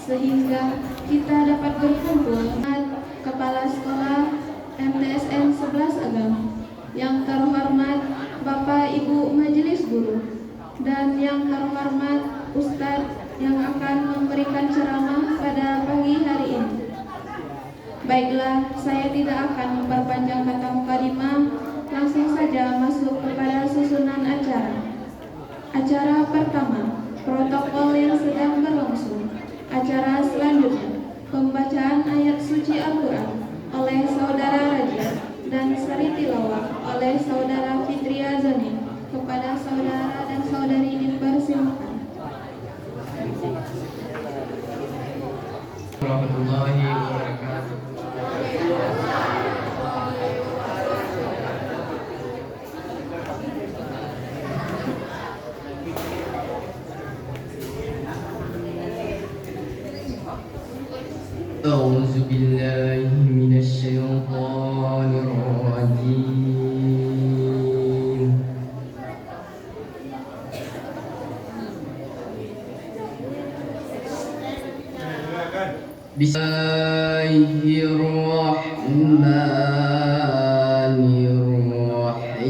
sehingga kita dapat berkumpul. Kepala Sekolah MTSN 11 Agam, yang terhormat Bapak Ibu Majelis Guru, dan yang terhormat Ustadz yang akan memberikan ceramah pada pagi hari ini. Baiklah, saya tidak akan memperpanjang kata mukadimah, langsung saja masuk kepada susunan acara. Acara pertama, protokol yang sedang berlangsung. Acara selanjutnya, pembacaan ayat suci Al-Quran oleh Saudara Raja dan seri tilawah oleh Saudara Fitria Zani. Kepada saudara dan saudari dipersilakan. Warahmatullahi wabarakatuh. أعوذ بالله من الشيطان الرجيم. بسم الله الرحمن الرحيم.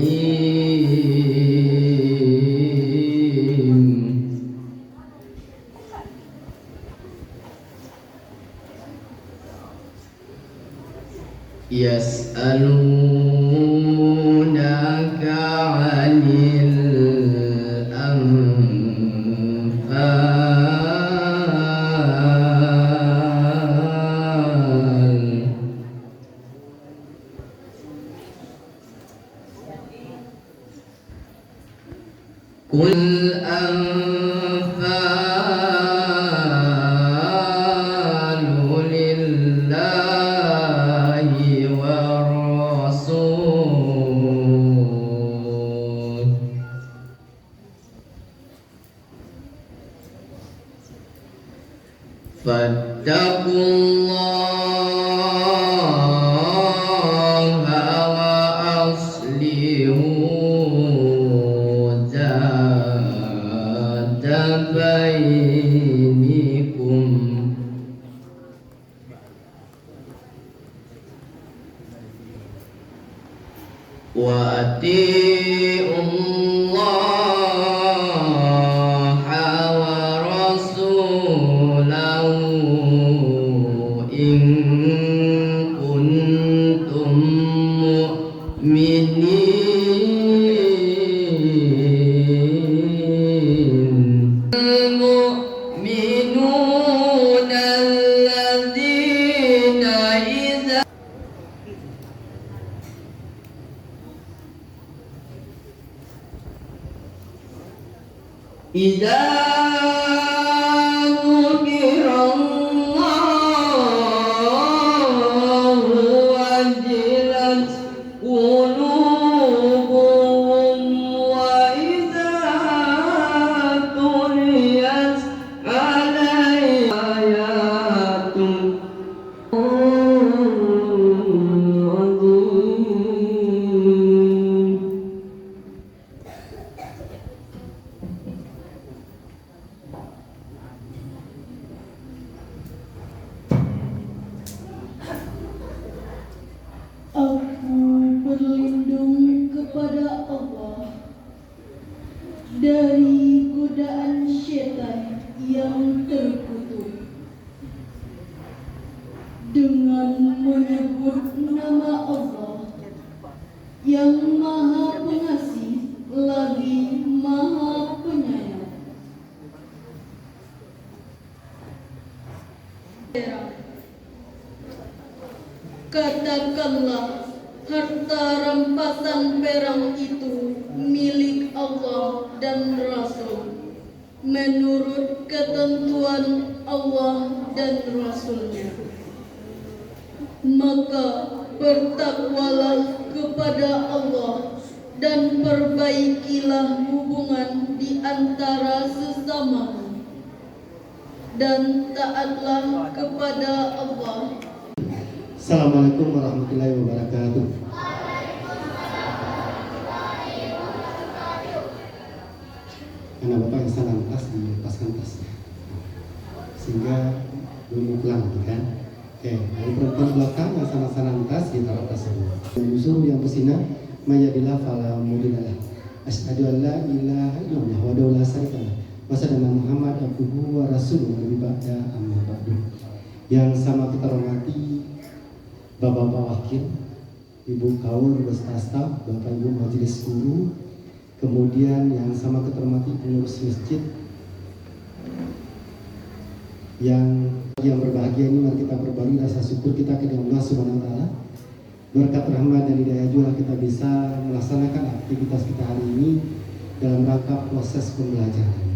يسألونك عن الأنفال قل الأنفال لله والرسول فاتقوا الله وأصلحوا ذات بينكم وأطيعوا الله ورسوله إن كنتم مؤمنين. المؤمنون الذين إذا ذكر الله وجلت قلوبهم وإذا تليت عليهم آياته Aku berlindung kepada Allah dari godaan syaitan yang terkutuk dengan menyebut nama Allah yang Maha Pengasih lagi Maha Penyayang. Katakanlah, harta rampasan perang itu milik Allah dan Rasul menurut ketentuan Allah dan Rasulnya. Maka bertakwalah kepada Allah dan perbaikilah hubungan di antara sesamamu, dan taatlah kepada Allah. Assalamualaikum warahmatullahi wabarakatuh. Anak bapak yang salam tas dilepaskan tasnya, sehingga belum pulang gitu kan. Oke, yang perempuan belakang yang sana-sana tas ditaruh tas dulu. Yang disuruh yang bersinar mayadillah fala mudillalah. Asyhadu an la ilaha illallah wa la syarika lah. Wa asyhadu anna Muhammad abduhu wa rasuluhu ba'da amma ba'du. Yang sama kita hormati Bapak-bapak wakil, Ibu kaul beserta staf, Bapak Ibu majelis guru, kemudian yang sama kita hormati pengurus masjid. Yang berbahagia ini, mari kita berbaring rasa syukur kita kepada Allah Subhanahu wa taala. Berkat rahmat dan hidayah juga kita bisa melaksanakan aktivitas kita hari ini dalam rangka proses pembelajaran.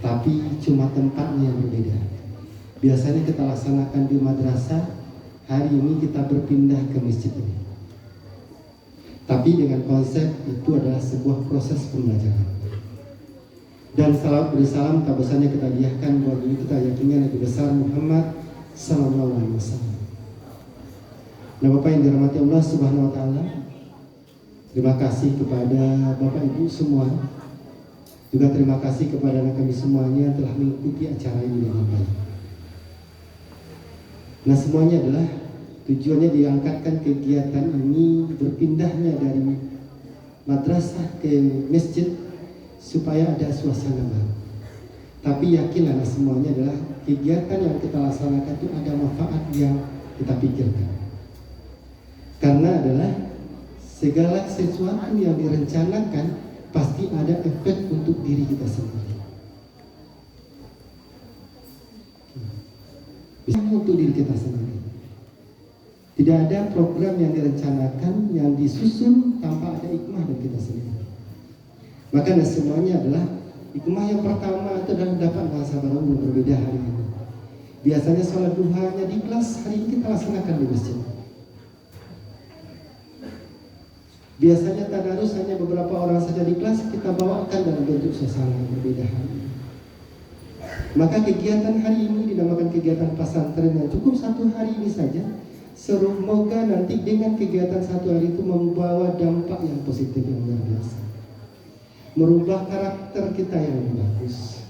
Tapi cuma tempatnya yang berbeda. Biasanya kita laksanakan di madrasah, hari ini kita berpindah ke masjid ini. Tapi dengan konsep itu adalah sebuah proses pembelajaran. Dan salawat bersalam tak besarnya kita diahkan bahwa diri kita yakinnya Nabi besar Muhammad sallallahu alaihi wasallam. Nah, Bapak yang dirahmati Allah Subhanahu wa taala, terima kasih kepada Bapak Ibu semua. Juga terima kasih kepada anak kami semuanya telah mengikuti acara ini dengan baik. Nah, semuanya adalah tujuannya diangkatkan kegiatan ini berpindahnya dari madrasah ke masjid supaya ada suasana baru. Tapi yakinlah semuanya adalah kegiatan yang kita laksanakan itu ada manfaat yang kita pikirkan. Karena adalah segala sesuatu yang direncanakan pasti ada efek untuk diri kita sendiri. Bisa untuk diri kita sendiri. Tidak ada program yang direncanakan, yang disusun tanpa ada hikmah dari kita sendiri. Maka semuanya adalah hikmah yang pertama itu adalah dapat bahasa baru yang berbeda hari ini. Biasanya sholat duhanya di kelas, hari ini kita laksanakan di masjid. Biasanya tadarus hanya beberapa orang saja di kelas, kita bawakan dalam bentuk suasana yang berbeda hari ini. Maka kegiatan hari ini dinamakan kegiatan pesantren yang cukup satu hari ini saja. Semoga nanti dengan kegiatan satu hari itu membawa dampak yang positif yang luar biasa. Merubah karakter kita yang lebih bagus.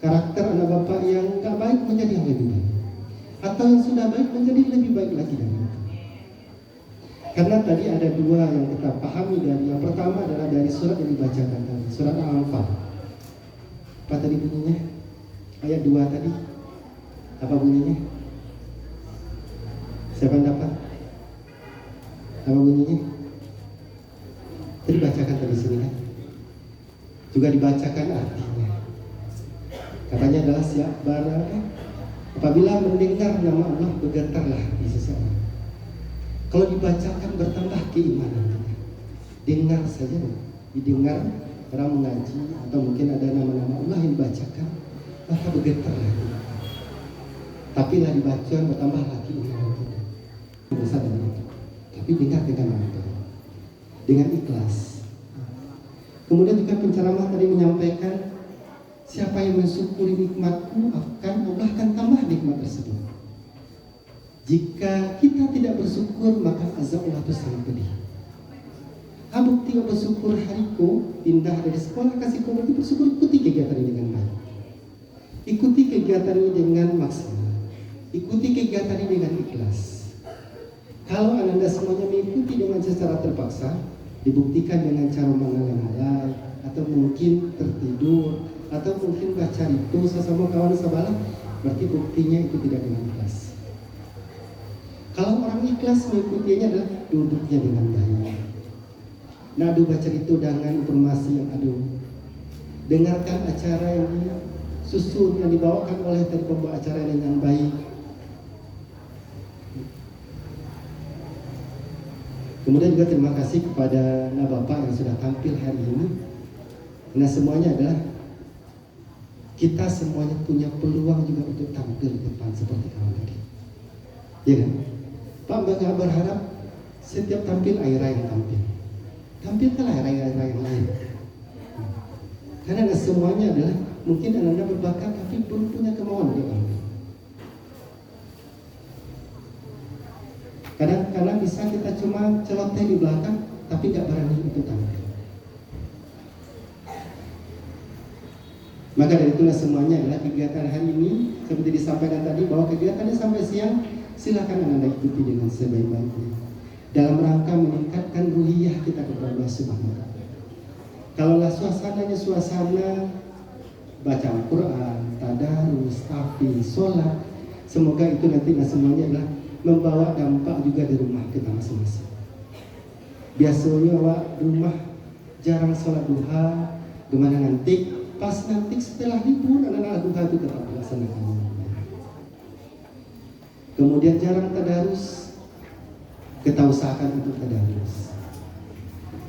Karakter anak bapak yang gak baik menjadi yang lebih baik, atau yang sudah baik menjadi lebih baik lagi dari itu. Karena tadi ada dua yang kita pahami. Dari yang pertama adalah dari surat yang dibacakan tadi, surat Al-Anfal. Apa tadi bunyinya? Ayat 2 tadi. Apa bunyinya? Siapa yang dapat? Apa bunyinya? Tadi bacakan tadi sini kan? Juga dibacakan artinya. Katanya adalah siap barang apabila mendengar nama Allah bergetarlah di seseorang. Kalau dibacakan bertambah keimanan kita. Dengar saja, didengar orang mengaji atau mungkin ada nama-nama Allah yang dibacakan, maka bergetarlah. Tapi lah dibaca bertambah lagi iman kita. Besar dari itu. Tapi dengar dengan mantap, dengan ikhlas. Kemudian juga penceramah tadi menyampaikan, siapa yang mensyukuri nikmatku akan Allah akan tambah nikmat tersebut. Jika kita tidak bersyukur maka azab Allah itu sangat pedih. Bukti bersyukur hariku pindah dari sekolah kasih kau itu bersyukur, ikuti kegiatan ini dengan baik. Ikuti kegiatan ini dengan maksimal. Ikuti kegiatan ini dengan ikhlas. Kalau anda semuanya mengikuti dengan secara terpaksa, dibuktikan dengan cara mengalah-alah, atau mungkin tertidur, atau mungkin baca itu sesama kawan sebalah, berarti buktinya itu tidak dengan ikhlas. Kalau orang ikhlas mengikutinya adalah duduknya dengan baik. Nadu baca itu dengan informasi yang aduh. Dengarkan acara yang disusun, yang dibawakan oleh dari pembawa acara dengan baik. Kemudian juga terima kasih kepada Bapak yang sudah tampil hari ini. Nah, semuanya adalah kita semuanya punya peluang juga untuk tampil di depan seperti kawan tadi. Ya kan? Pak nggak berharap setiap tampil Aira yang tampil. Tampilkanlah Aira yang lain. Karena semuanya adalah mungkin anda berbakat tapi belum punya kemauan untuk tampil. Kadang-kadang bisa kita cuma celoteh di belakang, tapi nggak berani untuk tampil. Maka dari itulah semuanya adalah kegiatan hari ini seperti disampaikan tadi bahwa kegiatannya sampai siang, silakan Anda ikuti dengan sebaik-baiknya dalam rangka meningkatkan ruhiyah kita kepada Allah Subhanahu wa Ta'ala. Kalaulah suasananya suasana baca Al-Quran, tadarus, tahfidz, sholat, semoga itu nanti semuanya adalah membawa dampak juga di rumah kita masing-masing. Biasanya awak di rumah jarang sholat duha, gimana nanti pas nanti setelah libur anak-anak duha itu tetap melaksanakan. Kemudian jarang tadarus, kita usahakan untuk tadarus.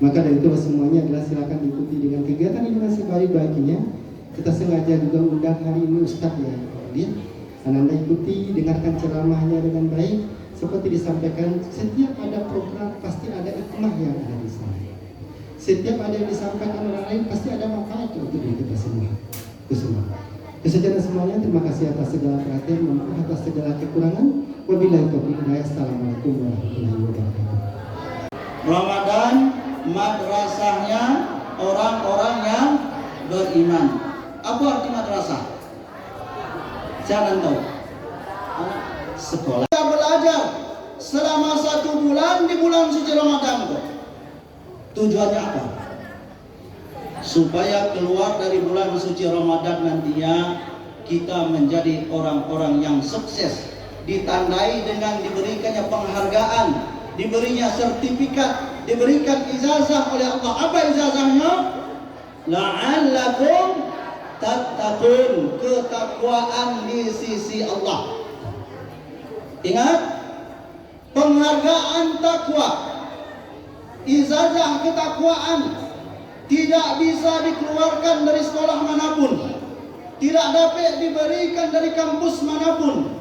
Maka dari itu semuanya adalah silakan diikuti dengan kegiatan ini dengan sebaik-baiknya. Kita sengaja juga undang hari ini Ustadz ya, kemudian Anda ikuti, dengarkan ceramahnya dengan baik. Seperti disampaikan, setiap ada program pasti ada hikmah yang ada di sana. Setiap ada yang disampaikan orang lain pasti ada manfaat untuk diri kita semua. Itu semua. Kesejahtera semuanya, terima kasih atas segala perhatian, maaf atas segala kekurangan. Wabillahi taufiq hidayah. Assalamualaikum warahmatullahi wabarakatuh. Ramadan madrasahnya orang-orang yang beriman. Apa arti madrasah? Jangan tahu. Sekolah. Kita belajar selama 1 bulan di bulan suci Ramadan kok. Tujuannya apa? Supaya keluar dari bulan suci Ramadan nantinya kita menjadi orang-orang yang sukses, ditandai dengan diberikannya penghargaan, diberinya sertifikat, diberikan ijazah oleh Allah. Apa ijazahnya? La'allakum tattaqun, ketakwaan di sisi Allah. Ingat, penghargaan takwa, ijazah ketakwaan tidak bisa dikeluarkan dari sekolah manapun, tidak dapat diberikan dari kampus manapun,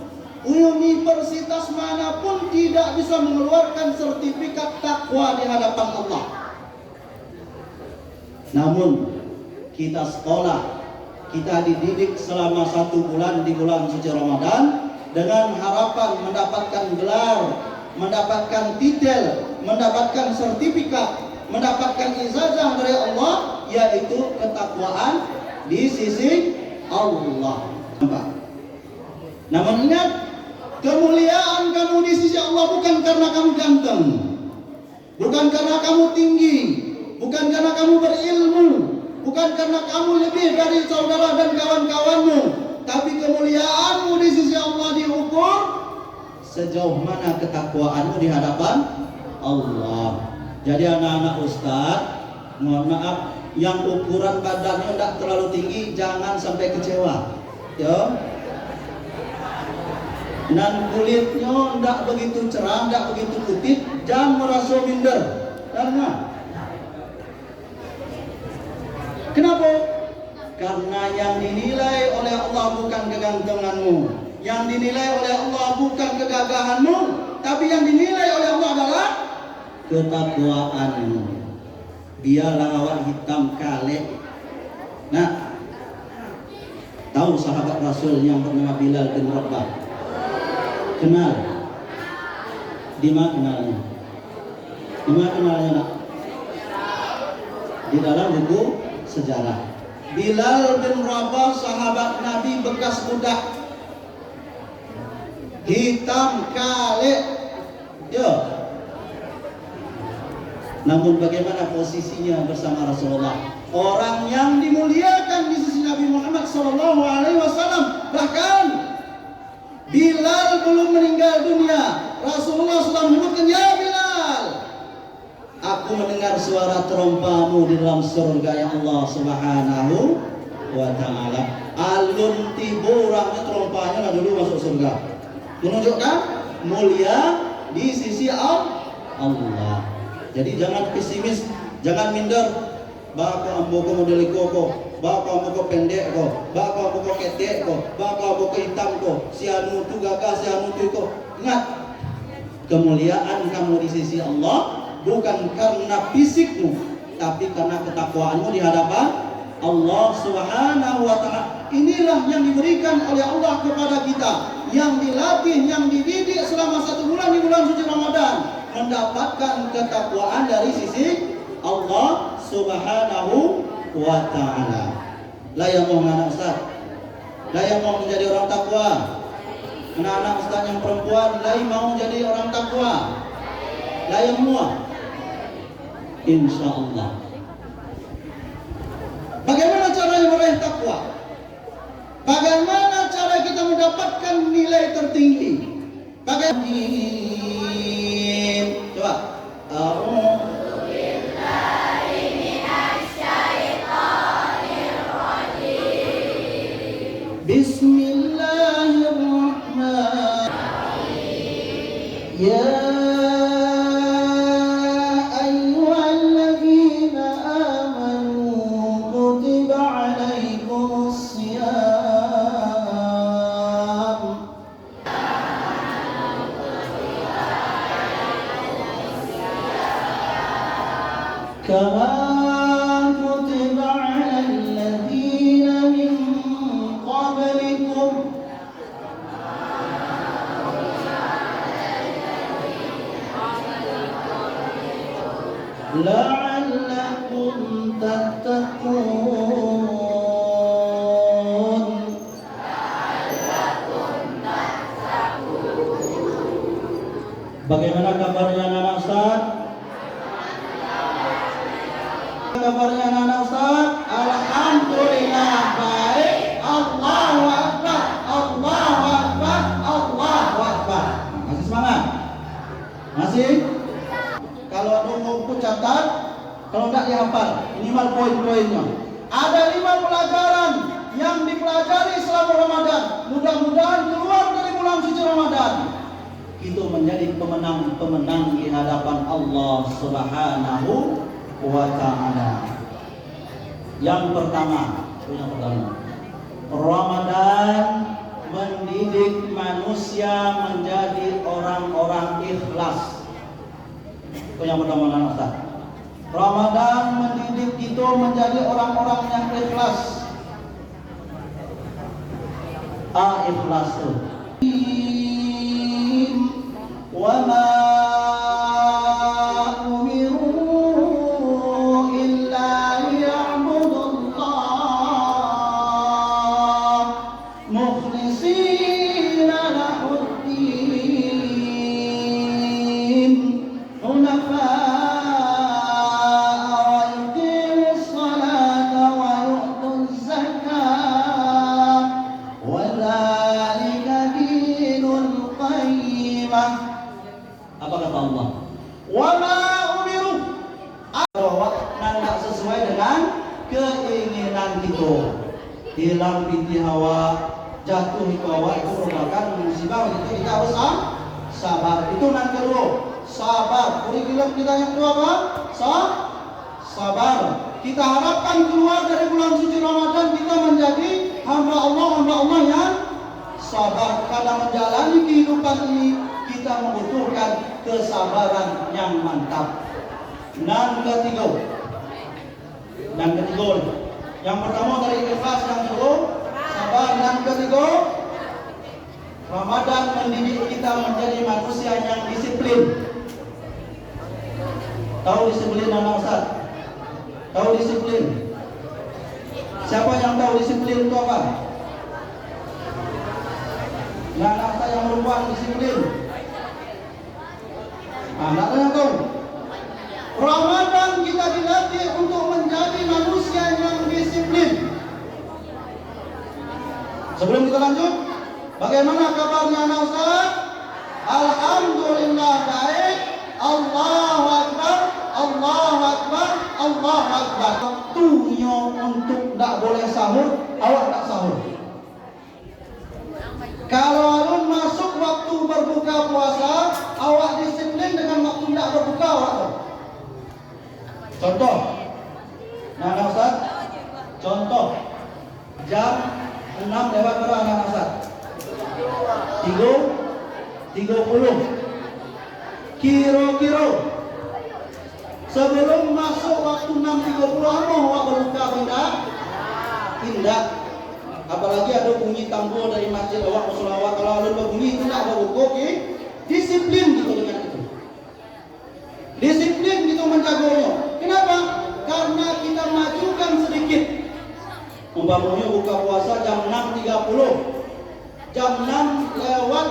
universitas manapun tidak bisa mengeluarkan sertifikat takwa di hadapan Allah. Namun kita sekolah, kita dididik selama 1 bulan di bulan suci Ramadan dengan harapan mendapatkan gelar, mendapatkan titel, mendapatkan sertifikat, mendapatkan ijazah dari Allah, yaitu ketakwaan di sisi Allah. Namun ingat, kemuliaan kamu di sisi Allah bukan karena kamu ganteng, bukan karena kamu tinggi, bukan karena kamu berilmu, bukan karena kamu lebih dari saudara dan kawan-kawanmu, tapi kemuliaanmu di sisi Allah diukur sejauh mana ketakwaanmu di hadapan Allah. Jadi anak-anak Ustadz, mohon maaf, yang ukuran badannya tidak terlalu tinggi jangan sampai kecewa, ya. Dan kulitnya tidak begitu cerah, tidak begitu putih, jangan merasa minder. Karena kenapa? Karena yang dinilai oleh Allah bukan kegantenganmu, yang dinilai oleh Allah bukan kegagahanmu, tapi yang dinilai oleh Allah adalah ketakwaanmu. Biarlah awak hitam kale. Nah, tahu sahabat Rasul yang bernama Bilal bin Rabah? Kenal? Di mana kenalnya? Di mana kenalnya, nak? Di dalam buku sejarah. Bilal bin Rabah, sahabat Nabi bekas budak, hitam kale, ya. Namun bagaimana posisinya bersama Rasulullah? Orang yang dimuliakan di sisi Nabi Muhammad SAW. Bahkan Bilal belum meninggal dunia, Rasulullah sudah menyebutkan, ya Bilal, aku mendengar suara terompamu di dalam surga ya Allah Subhanahu wa Ta'ala. Alun tiburahnya terompanya lah dulu masuk surga, menunjukkan mulia di sisi Allah. Jadi jangan pesimis, jangan minder. Baka amboko model koko, baka amboko pendek ko, baka amboko ketek ko, baka amboko hitam ko, si anu tu gagah, si anu tu ko. Ingat, kemuliaan kamu di sisi Allah bukan karena fisikmu, tapi karena ketakwaanmu di hadapan Allah Subhanahu wa Ta'ala. Inilah yang diberikan oleh Allah kepada kita, yang dilatih, yang dididik selama 1 bulan di bulan suci Ramadan, mendapatkan ketakwaan dari sisi Allah Subhanahu wa Ta'ala. Lah yang mau anak Ustaz. Lah yang mau menjadi orang takwa. Anak-anak Ustaz yang perempuan, lah yang mau jadi orang takwa. Lah yang semua. Insyaallah. Bagaimana caranya meraih takwa? Bagaimana cara kita mendapatkan nilai tertinggi? Bagaimana? Coba. Bismillahirrahmanirrahim. Ya ayyuhalladzina amanu kutiba alaikumusiyam kama kutiba alal ladzina min qablikum la'allakum tattaqun. Bagaimana kabarnya anak Ustaz? Kabarnya anak Ustaz? Alhamdulillah baik. Allahu Akbar, Allahu Akbar, Allahu Akbar. Masih semangat? Masih? Kalau ada buku catat, kalau enggak dihafal, minimal poin-poinnya. Ada 5 pelajaran yang dipelajari selama Ramadan. Mudah-mudahan keluar dari bulan suci Ramadan itu menjadi pemenang-pemenang di hadapan Allah Subhanahu wa Ta'ala. Yang pertama, Ramadan mendidik manusia menjadi orang-orang ikhlas. Itu yang pertama Ustaz. Ramadan mendidik kita menjadi orang-orang yang ikhlas. Ikhlas itu. Wa ma umiru illa liya'budullah mukhlishina lahuddin hunafa hilang binti hawa, jatuh itu hawa, itu merupakan musibah. Itu kita harus sabar. Itu yang kedua, sabar. Kurikulum kita yang kedua apa? Sabar. Kita harapkan keluar dari bulan suci Ramadan kita menjadi hamba Allah yang sabar. Karena menjalani kehidupan ini kita membutuhkan kesabaran yang mantap. Dan ketiga, yang pertama dari ikhlas, yang kedua sabar, dan ketiga Ramadan mendidik kita menjadi manusia yang disiplin. Tahu disiplin anak Ustaz? Tahu disiplin? Siapa yang tahu disiplin itu apa? Anak Ustaz yang perempuan disiplin. Anak yang tahu. Ramadan kita dilatih untuk menjadi manusia yang disiplin. Sebelum kita lanjut, bagaimana kabarnya anak Ustaz? Alhamdulillah baik. Allahu Akbar, Allahu Akbar, Allahu Akbar. Waktunya untuk tak boleh sahur, awak tak sahur. Kalau alun masuk waktu berbuka puasa, awak disiplin dengan waktu tak berbuka awak. Contoh, nah Ustaz, contoh jam 6 lewat berapa anak Ustaz? 30. Kira-kira sebelum masuk waktu 6.30 awak berbuka tidak. Apalagi ada bunyi tambur dari masjid awak bersolawat. Kalau ada berbunyi tidak berbuka, disiplin gitu dengan itu. Disiplin gitu menjaganya. Kenapa? Karena kita majukan sedikit. Umpamanya buka puasa jam 6.30, jam 6 lewat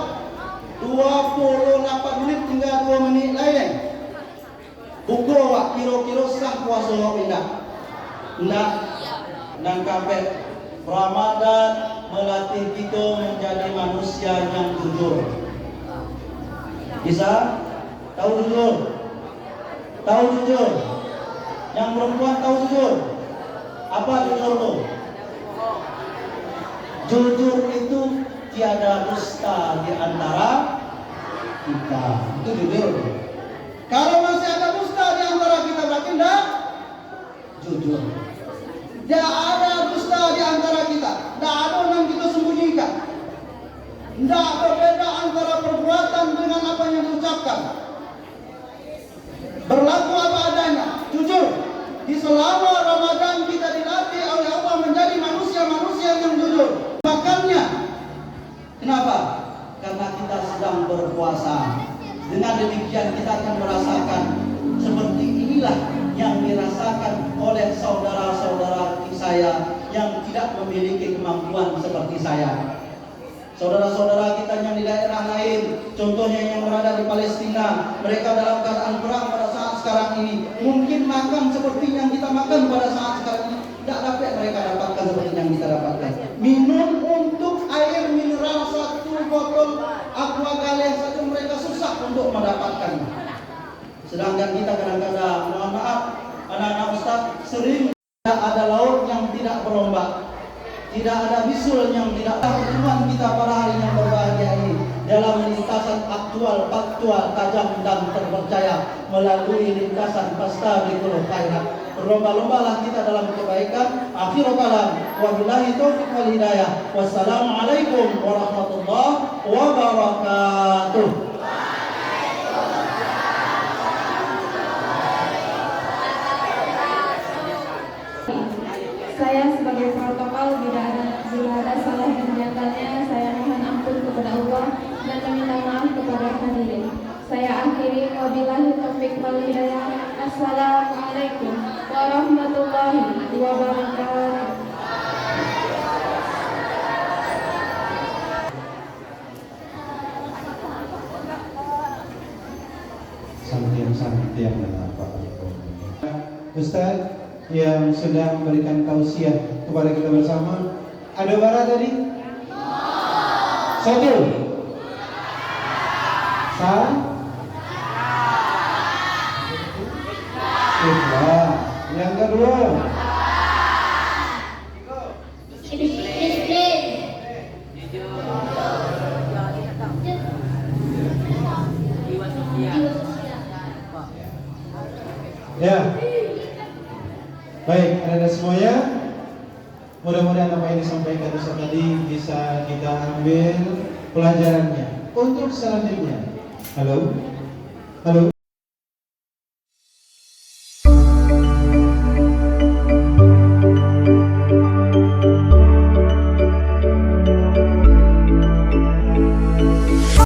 28 menit tinggal 2 menit lain. Buka wak kira-kira sah puasa pindah. Enggak. Dan kabeh Ramadan melatih kita menjadi manusia yang jujur. Bisa? Tahu jujur? Tahu jujur? Yang perempuan tahu jujur? Apa jujur itu? Jujur itu tiada dusta di antara kita. Itu jujur. Kalau masih ada dusta di antara kita berarti tidak jujur. Tidak ada dusta di antara kita. Tidak ada yang kita sembunyikan. Tidak berbeda antara perbuatan dengan apa yang diucapkan. Berlaku apa adanya, jujur. Di selama Ramadan kita dilatih oleh Allah menjadi manusia-manusia yang jujur. Makanya, kenapa? Karena kita sedang berpuasa. Dengan demikian kita akan merasakan seperti inilah yang dirasakan oleh saudara-saudara saya yang tidak memiliki kemampuan seperti saya. Saudara-saudara kita yang di daerah lain, contohnya yang berada di Palestina, mereka dalam keadaan perang pada saat sekarang ini, mungkin makan seperti yang kita makan pada saat sekarang ini, tidak dapat mereka dapatkan seperti yang kita dapatkan. Minum untuk air mineral 1 botol aqua galeh saja mereka susah untuk mendapatkan. Sedangkan kita kadang-kadang, mohon maaf, anak-anak ustaz, sering tidak ada laut yang tidak berombak. Tidak ada bisul yang tidak ada. Pertemuan kita pada hari yang berbahagia ini dalam lintasan aktual, faktual, tajam dan terpercaya melalui lintasan fastabiqul khairat. Berlomba-lombalah kita dalam kebaikan. Akhirul kalam, wabillahi taufiq wal hidayah. Wassalamualaikum warahmatullahi wabarakatuh. Saya sebagai protokol bila ada salah yang diantaranya, saya mohon ampun kepada Allah dan meminta maaf kepada hadirin. Saya akhiri, wabillahi taufiq wal hidayah. Assalamualaikum warahmatullahi wabarakatuh. Santiam Pak Ustaz yang sudah memberikan tausiah kepada kita bersama. Ada bara tadi? Satu. Ikhlas. Yang kedua. Ya. Baik, ada semuanya. Mudah-mudahan apa yang disampaikan Ustaz tadi bisa kita ambil pelajarannya untuk selanjutnya. Halo? Halo?